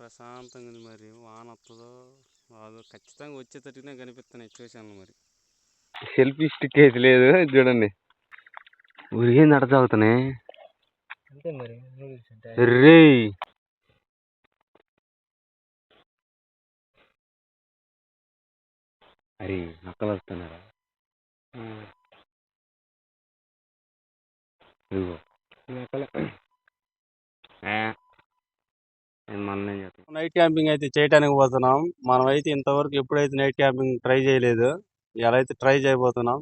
ప్రశాంతంగా ఉంది. మరి వాన వస్తుందో రాదో, ఖచ్చితంగా వచ్చేటట్టునే కనిపిస్తున్నాయి చూశాను. మరి సెల్ఫీ స్టిక్ అయితే లేదు చూడండి, ఊరికే నడతావుతున్నాయి రే. అరే నక్కలు వస్తున్నారా? ఇదిగో నైట్ క్యాంపింగ్ అయితే చేయడానికి పోతున్నాం. మనం అయితే ఇంతవరకు ఎప్పుడైతే నైట్ క్యాంపింగ్ ట్రై చేయలేదు, ఇలా అయితే ట్రై చేయబోతున్నాం.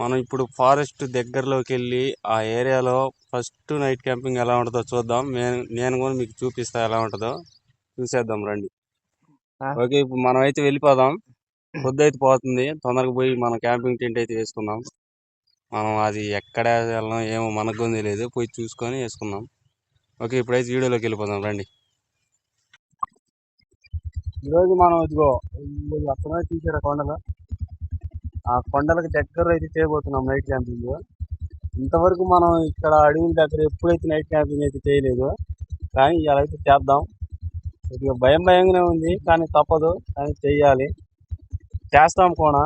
మనం ఇప్పుడు ఫారెస్ట్ దగ్గరలోకి వెళ్ళి ఆ ఏరియాలో ఫస్ట్ నైట్ క్యాంపింగ్ ఎలా ఉంటుందో చూద్దాం. నేను కూడా మీకు చూపిస్తా ఎలా ఉంటుందో, చూసేద్దాం రండి. ఓకే, ఇప్పుడు మనం అయితే వెళ్ళిపోదాం. పొద్దు అయితే పోతుంది, తొందరగా పోయి మనం క్యాంపింగ్ టెంట్ అయితే వేసుకుందాం. మనం అది ఎక్కడ వెళ్ళాం ఏమో మనకు కూడా తెలియదు, పోయి చూసుకొని వేసుకుందాం. ఓకే, ఇప్పుడైతే వీడియోలోకి వెళ్ళిపోదాం రండి. ఈరోజు మనం ఇదిగో అక్కడ చూసారా కొండలు, ఆ కొండలకు దగ్గర అయితే చేయబోతున్నాం నైట్ క్యాంపింగ్. ఇంతవరకు మనం ఇక్కడ అడవుల దగ్గర ఎప్పుడైతే నైట్ క్యాంపింగ్ అయితే చేయలేదు, కానీ ఇలా అయితే చేద్దాం. కొద్దిగా భయంగానే ఉంది, కానీ తప్పదు, కానీ చెయ్యాలి, చేస్తాం కూడా.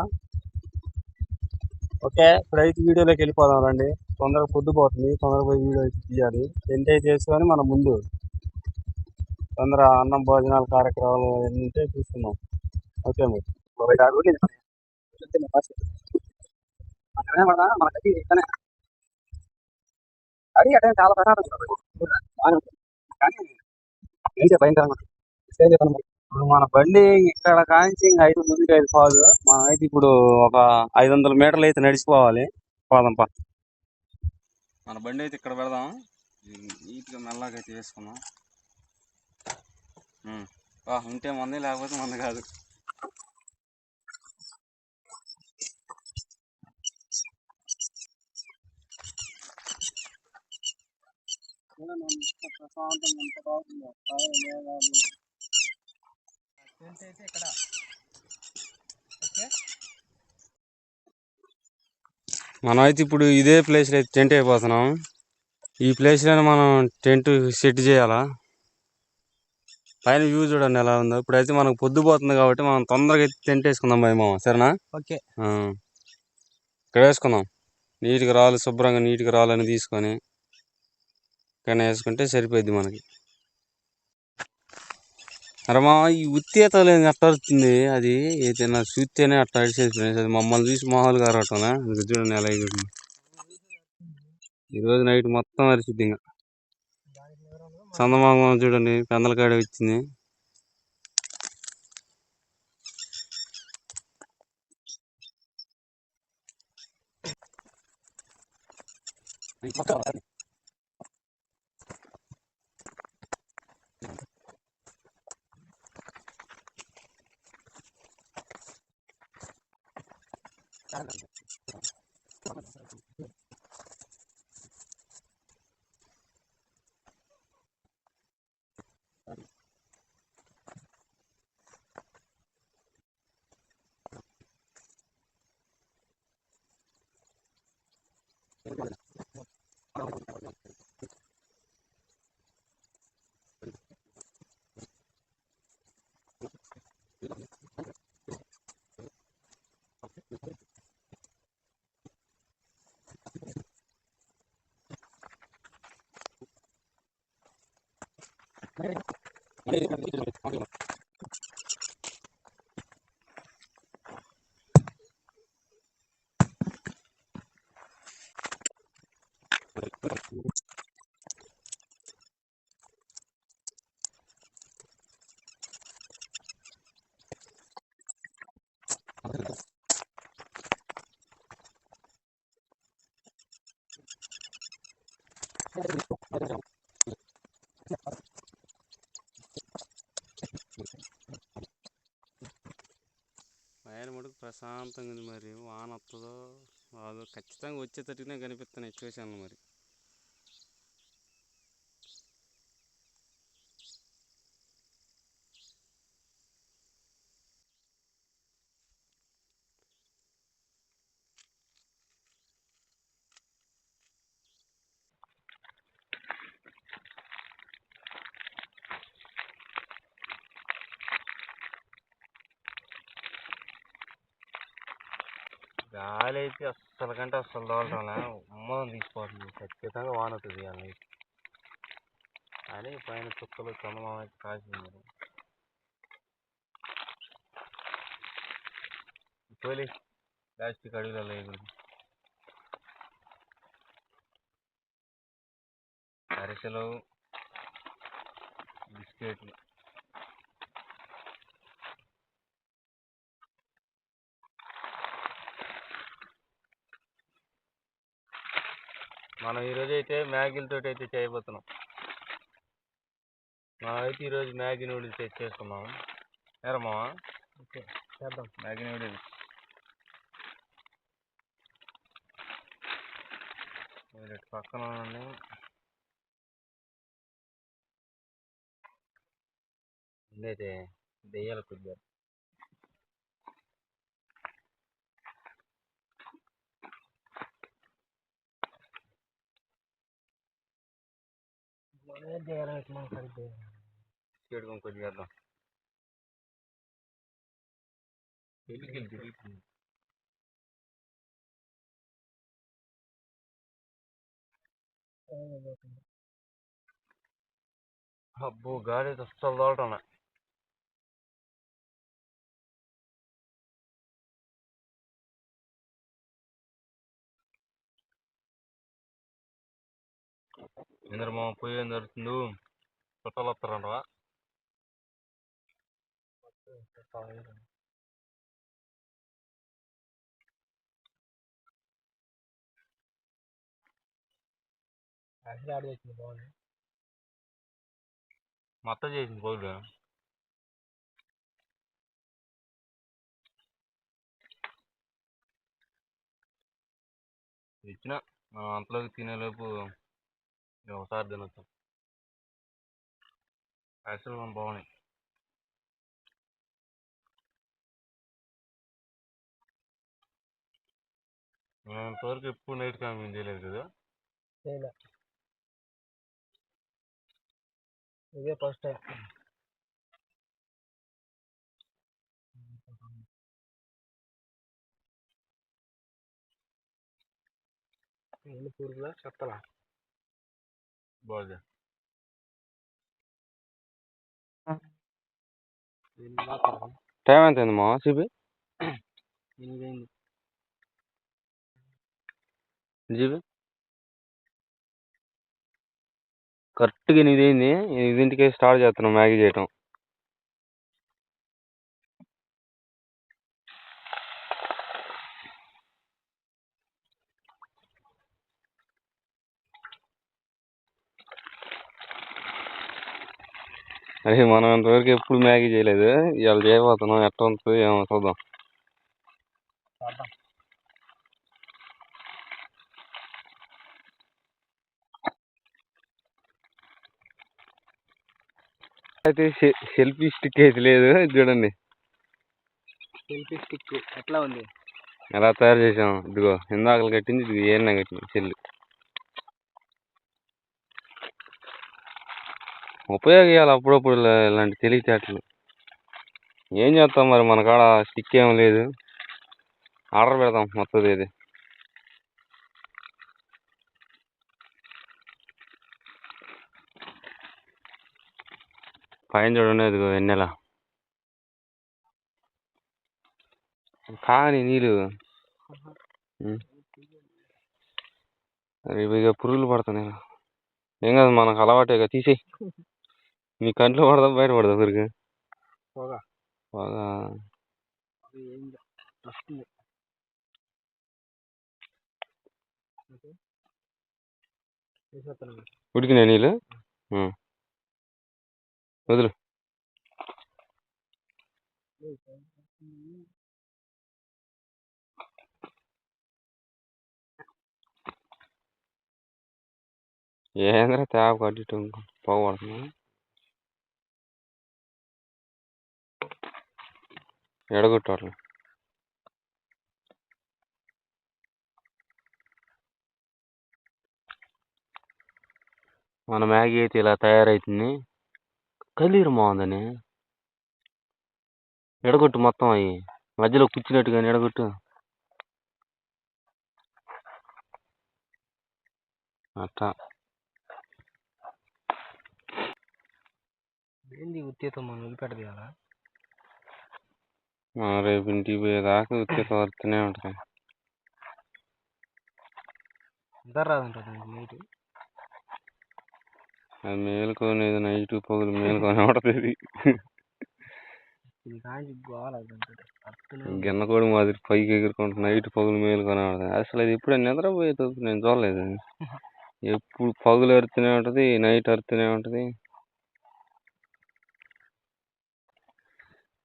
ఓకే, ఇప్పుడైతే వీడియోలోకి వెళ్ళిపోదాం రండి. తొందరగా పొద్దుపోతుంది, తొందరగా పోయి వీడియో అయితే తీయాలి. టెంట్ అయితే వేసుకొని మనం ముందు తొందర అన్నం భోజనాలు కార్యక్రమాలు అన్నీ చూస్తున్నాం. ఓకే మరి అది అంటే చాలా ప్రశాంతంగా భయంకరంగా. ఇప్పుడు మన బండి ఇక్కడ కాంచి ఇంకా 5 కాదు, మనం అయితే ఇప్పుడు ఒక 500 మీటర్లు అయితే నడిచిపోవాలి. పోదాంపా, మన బండి అయితే ఇక్కడ పెడదాం. నీట్గా మెల్లగా అయితే వేసుకుందాం. ఉంటే మంది, లేకపోతే మంది కాదు. ప్రశాంతంగా ఎంత బాగుందో ఇక్కడ. మనం అయితే ఇప్పుడు ఇదే ప్లేస్లో అయితే టెంట్ అయిపోతున్నాం. ఈ ప్లేస్లోనే మనం టెంట్ సెట్ చేయాలా. పైన వ్యూ చూడండి ఎలా ఉందో. ఇప్పుడైతే మనకు పొద్దుపోతుంది కాబట్టి మనం తొందరగా అయితే టెంట్ వేసుకుందాం భయమా, సరేనా? ఓకే, ఇక్కడ వేసుకుందాం. నీట్గా రాళ్ళు శుభ్రంగా నీట్గా రాళ్ళని తీసుకొని ఇక్కడ వేసుకుంటే సరిపోద్ది మనకి. అరమా ఈ ఉత్తేతలు అట్లా వస్తుంది, అది ఏదైనా చూస్తేనే అట్లా అడిచేది ఫ్రెండ్స్. అది మమ్మల్ని చూసి మామూలుగా అరవటంలా. చూడండి ఎలా ఇది. ఈరోజు నైట్ మొత్తం అరిచిద్ది. ఇంకా చందమామ చూడండి పెందలకాడ వచ్చింది. పైన మటుకు ప్రశాంతంగా ఉంది. మరి వాన వస్తుందో రాదో, ఖచ్చితంగా వచ్చేటట్టునే కనిపిస్తున్నాయి చూశాను. మరి గాలి అయితే అస్సలు కంటే అస్సలు తోలటంలే ఉమ్మదం తీసిపోతుంది ఖచ్చితంగా వాన అవుతుంది ఇవాళ కానీ పైన చుక్కలు చందమామ అయితే కాసింది పోలీ ప్లాస్టిక్ అడుగులలో ఎగురు అరిసెలు బిస్కెట్లు మనం ఈరోజు అయితే మ్యాగీలతో అయితే చేయబోతున్నాం. మనమైతే ఈరోజు మ్యాగీ నూడిల్స్ చేసుకున్నాం. ఏరమ్మా ఓకే చేద్దాం మ్యాగీ నూడిల్స్. పక్కన ఉండైతే దెయ్యాల కొద్దిగా చేయడం కొద్దిగా చేద్దాం. అబ్బో గాలి అయితే అస్సలు తోలటం. ఇంద్రమా పోయి ఏం జరుగుతుందో చుట్టాలు వస్తారంటవా? మత్త చేసింది పోయి ఇచ్చిన మనం అంతలోకి తినేలోపు ఒకసారి తినొచ్చు. అసలు బాగున్నాయి. నేను ఇంతవరకు ఎప్పుడు నైట్ క్యాంపింగ్ చేయలేదు కదా. ఇదే ఫస్ట్ టైం. పూర్గా చెత్తలా బాగుంది. టైం ఎంత అయింది మా సిబి? 8 అయింది. జీబీ కరెక్ట్గా 8 అయింది. 8ంటికే స్టార్ట్ చేస్తున్నాం మ్యాగీ చేయటం. అదే మనం ఇంతవరకు ఎప్పుడు మ్యాగీ చేయలేదు. ఇవాళ చేయబోతున్నాం. ఎట్లా ఉంటుంది ఏమో చూద్దాం. అయితే సెల్ఫీ స్టిక్ అయితే లేదు చూడండి. సెల్ఫీ స్టిక్ ఎట్లా ఉంది? ఎలా తయారు చేసాం. ఇదిగో ఇందాకలు కట్టింది, ఇది ఏమన్నా కట్టింది సెల్లు. ఉపయోగించాలి అప్పుడప్పుడు ఇలాంటి తెలివితేటలు. ఏం చేస్తాం మరి, మన కాడ స్టిక్ ఏం లేదు. ఆర్డర్ పెడదాం మొత్తం. ఇది పైన చూడండి, ఇదిగో వెన్నెల కానీ నీళ్ళు ఇక పురుగులు పడుతున్నాయి. ఏం కాదు, మనకు అలవాటేగా. తీసేయి. నీ కంట్లో పడదా బయట పడదా పురుగు? బాగా ఉడికినా నీళ్ళు? వదులు. ఏంద్రా తేప కట్టి పోగొడుతున్నా. ఎడగొట్టారు. మన మ్యాగీ అయితే ఇలా తయారైతుంది. కలీరు బాగుందని ఎడగొట్టు మొత్తం. అవి మధ్యలో కూర్చున్నట్టుగాని ఎడగొట్టు. అట్లా ఏంది ఉత్తేతో మనం వదిలిపెట్టదు కదా. రేపు ఇంటికి పోయేదాకా ఉత్తేతో వస్తూనే ఉంటుంది. నిద్ర రాదంటుంది నైట్. అది మేలుకోనేది నైట్ పగులు మేలుకొని ఉంటుంది. ఇది కానీ గోల గిన్నెకోడి మాదిరి పైకి ఎగురుకుంటుంది నైట్ పగులు మేలుకొని ఉంటుంది. అసలు అది ఎప్పుడు నిద్రపోయేది నేను చూడలేదు. ఎప్పుడు పగులు అరుతూనే ఉంటుంది, నైట్ అరుతూనే ఉంటుంది.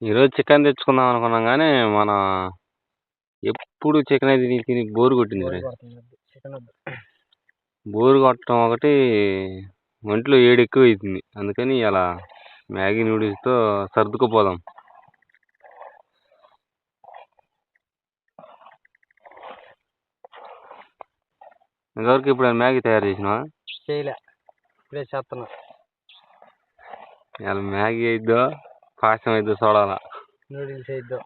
ఈరోజు చికెన్ తెచ్చుకుందాం అనుకున్నాం కానీ మన ఎప్పుడు చికెన్ అయితే తిని బోరు కొట్టింది. బోరు కొట్టడం ఒకటి, ఒంట్లో వేడి ఎక్కువ అవుతుంది. అందుకని అలా మ్యాగీ నూడిల్స్తో సర్దుకుపోదాం. ఇంతవరకు ఇప్పుడు మ్యాగీ తయారు చేసినావా? చేయలే, ఇప్పుడే చేస్తున్నా. ఇలా మ్యాగీ అయిద్దో పాయసం అయిద్దో చూడాలా. నూడిల్స్ అయిద్దో.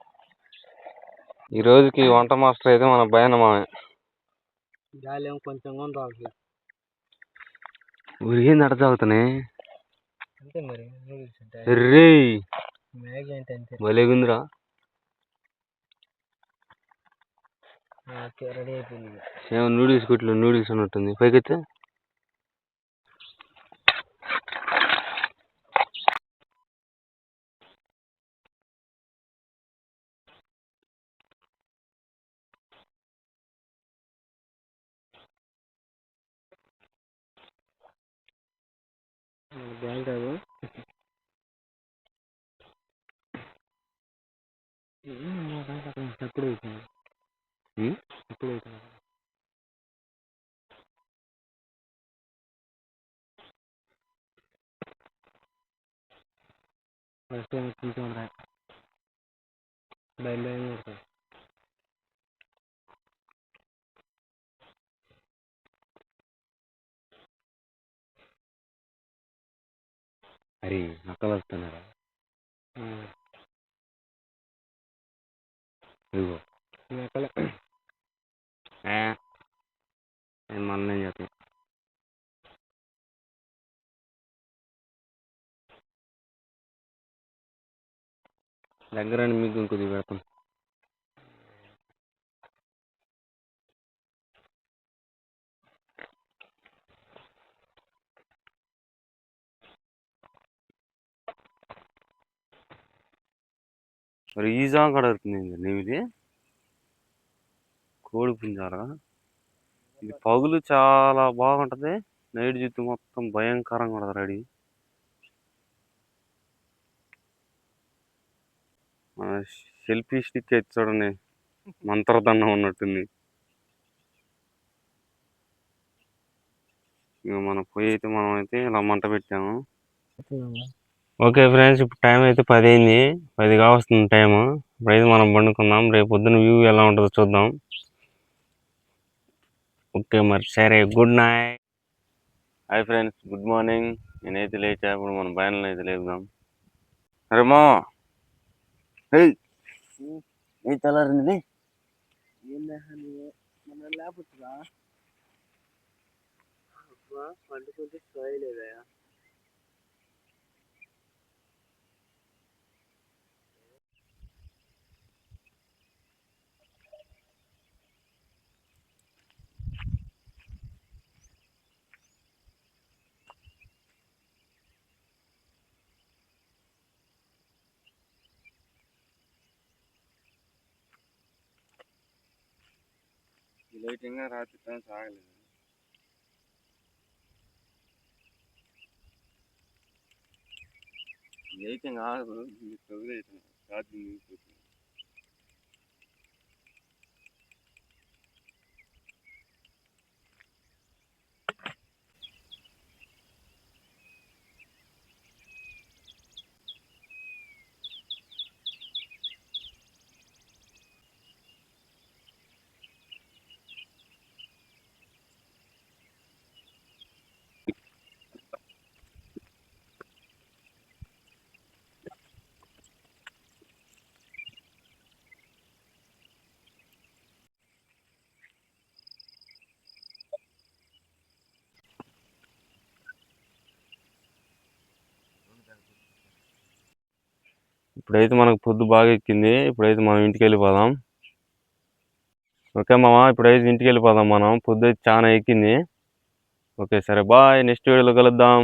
ఈ రోజుకి వంట మాస్టర్ అయితే మన భయన మామే. గాలి ఏమో కొంచెం కూడా రావట్లేదు. ఊరికేంది అట్ట తాగుతున్నాయి అంతే మరి నూడిల్స్ అంటే. రే మ్యాగీ అంటే అంతే. భలేగుందిరా. ఓకే, రెడీ అయిపోయింది. సేమ్ నూడిల్స్ కొట్లో నూడిల్స్ ఉన్నట్టుంది. పైకెత్తే బ్యాంక్ కాదు ఎప్పుడు అవుతుంది. ఎప్పుడు అవుతుంది. ఫస్ట్ టైం తీసుకుంటా భయం భయం కొడతాయి. అరే నక్కలు వస్తున్నారా? ఇదిగో నక్కలే. నేను మళ్ళీ చెప్తాను. దగ్గరని మీకు ఇంకొద్ది పెడతాం. మరి ఈ జామ కూడా అవుతుంది నీవిది కోడి పుంజారా. ఇది పగులు చాలా బాగుంటుంది, నైట్ జుట్టు మొత్తం భయంకరంగా ఉంటుంది. రెడీ సెల్ఫీ స్టిక్ అయితే చూడండి మంత్రదండం ఉన్నట్టుంది. ఇక మన పొయ్యి అయితే మనం అయితే ఇలా మంట పెట్టాము. ఓకే ఫ్రెండ్స్, ఇప్పుడు టైం అయితే 10 అయింది. 10 కావస్తుంది టైము. ఇప్పుడైతే మనం పండుకుందాం. రేపు పొద్దున్న వ్యూ ఎలా ఉంటుందో చూద్దాం. ఓకే మరి సరే, good night. Hi friends, good morning. నేనైతే లేచా. ఇప్పుడు మన బయలు అయితే లేపుదాం. అరే మా ఏ తెల్లారింది లేకపోతుందా పండుకుంటే లేదా. లైటింగ్ రాత్రి టైం సాగలేదు. లైటింగ్ ఆగదు, రాత్రి ఇప్పుడైతే మనకు పొద్దు బాగా ఎక్కింది. ఇప్పుడైతే మనం ఇంటికి వెళ్ళిపోదాం. ఓకే మామ, ఇప్పుడైతే ఇంటికి వెళ్ళిపోదాం మనం. పొద్దు అయితే చాలా ఎక్కింది. ఓకే సరే, బాయ్. నెక్స్ట్ వీడియోలో కలుద్దాం.